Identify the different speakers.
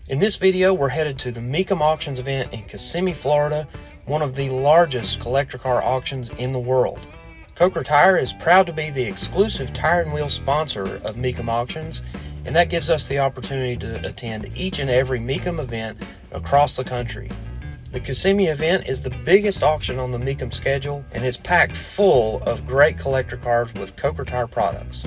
Speaker 1: In this video, we're headed to the MECUM Auctions event in Kissimmee, Florida, one of the largest collector car auctions in the world. Coker Tire is proud to be the exclusive tire and wheel sponsor of MECUM Auctions, and that gives us the opportunity to attend each and every MECUM event across the country. The Kissimmee event is the biggest auction on the MECUM schedule and is packed full of great collector cars with Coker Tire products.